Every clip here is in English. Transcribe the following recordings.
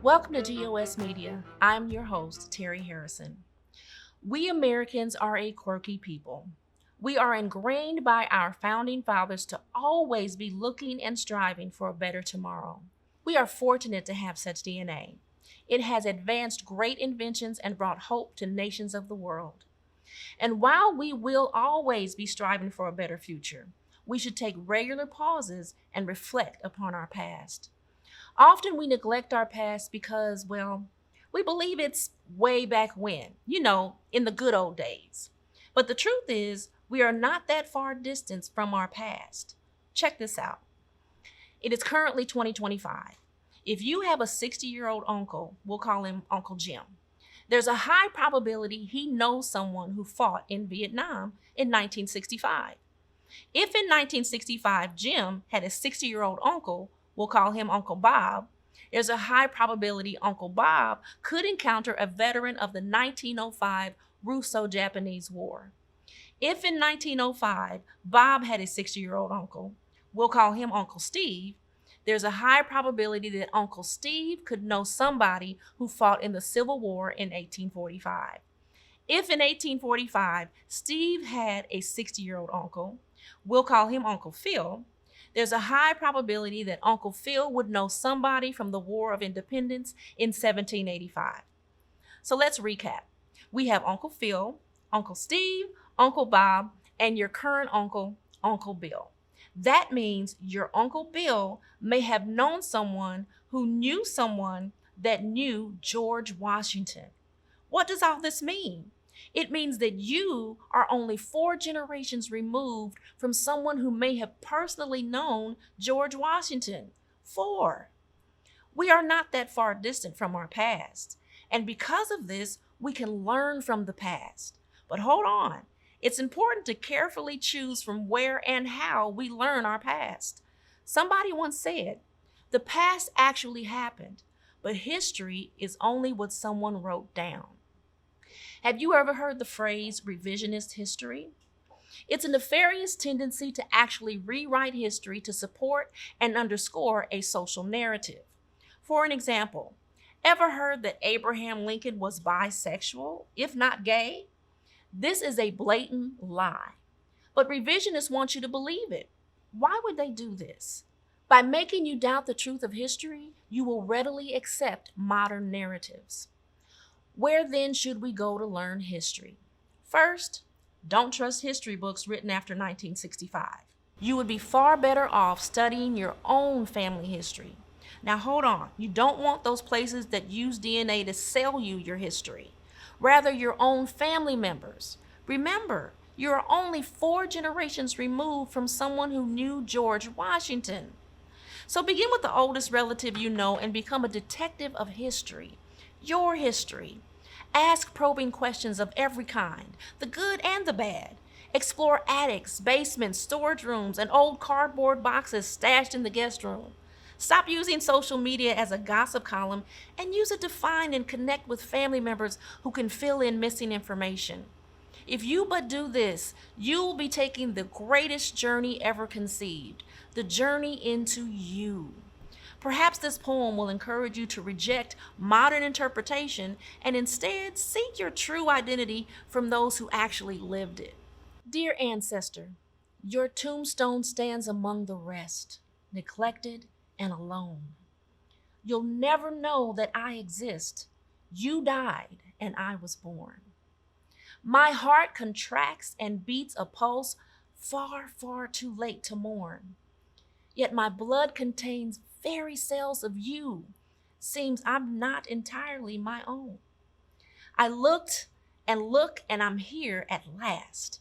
Welcome to GOS Media. I'm your host, Terry Harrison. We Americans are a quirky people. We are ingrained by our founding fathers to always be looking and striving for a better tomorrow. We are fortunate to have such DNA. It has advanced great inventions and brought hope to nations of the world. And while we will always be striving for a better future, we should take regular pauses and reflect upon our past. Often we neglect our past because, well, we believe it's way back when, in the good old days. But the truth is, we are not that far distant from our past. Check this out. It is currently 2025. If you have a 60-year-old uncle, we'll call him Uncle Jim. There's a high probability he knows someone who fought in Vietnam in 1965. If in 1965 Jim had a 60-year-old uncle, we'll call him Uncle Bob, there's a high probability Uncle Bob could encounter a veteran of the 1905 Russo-Japanese War. If in 1905 Bob had a 60-year-old uncle, we'll call him Uncle Steve, there's a high probability that Uncle Steve could know somebody who fought in the Civil War in 1845. If in 1845 Steve had a 60-year-old uncle, we'll call him Uncle Phil, there's a high probability that Uncle Phil would know somebody from the War of Independence in 1785. So let's recap. We have Uncle Phil, Uncle Steve, Uncle Bob, and your current uncle, Uncle Bill. That means your Uncle Bill may have known someone who knew someone that knew George Washington. What does all this mean? It means that you are only 4 generations removed from someone who may have personally known George Washington. 4. We are not that far distant from our past. And because of this, we can learn from the past. But hold on. It's important to carefully choose from where and how we learn our past. Somebody once said, the past actually happened, but history is only what someone wrote down. Have you ever heard the phrase revisionist history? It's a nefarious tendency to actually rewrite history to support and underscore a social narrative. For an example, ever heard that Abraham Lincoln was bisexual, if not gay? This is a blatant lie, but revisionists want you to believe it. Why would they do this? By making you doubt the truth of history, you will readily accept modern narratives. Where then should we go to learn history? First, don't trust history books written after 1965. You would be far better off studying your own family history. Now hold on, you don't want those places that use DNA to sell you your history. Rather, your own family members. Remember, you are only 4 generations removed from someone who knew George Washington. So begin with the oldest relative you know and become a detective of history, your history. Ask probing questions of every kind, the good and the bad. Explore attics, basements, storage rooms, and old cardboard boxes stashed in the guest room. Stop using social media as a gossip column and use it to find and connect with family members who can fill in missing information. If you but do this, you will be taking the greatest journey ever conceived, the journey into you. Perhaps this poem will encourage you to reject modern interpretation and instead seek your true identity from those who actually lived it. Dear ancestor, your tombstone stands among the rest, neglected and alone. You'll never know that I exist. You died and I was born. My heart contracts and beats a pulse far, far too late to mourn. Yet my blood contains very cells of you. Seems I'm not entirely my own. I looked and look and I'm here at last.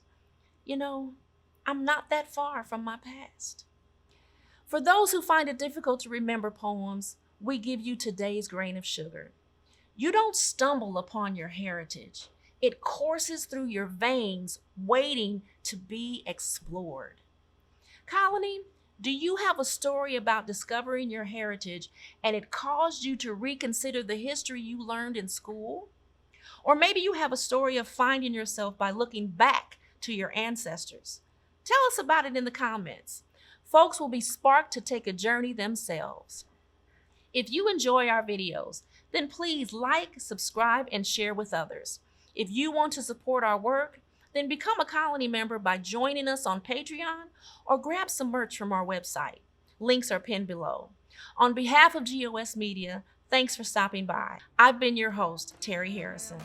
I'm not that far from my past. For those who find it difficult to remember poems, we give you today's grain of sugar. You don't stumble upon your heritage. It courses through your veins, waiting to be explored. Colony, do you have a story about discovering your heritage and it caused you to reconsider the history you learned in school? Or maybe you have a story of finding yourself by looking back to your ancestors. Tell us about it in the comments. Folks will be sparked to take a journey themselves. If you enjoy our videos, then please like, subscribe, and share with others. If you want to support our work, then become a Colony member by joining us on Patreon or grab some merch from our website. Links are pinned below. On behalf of GOS Media, thanks for stopping by. I've been your host, Terry Harrison.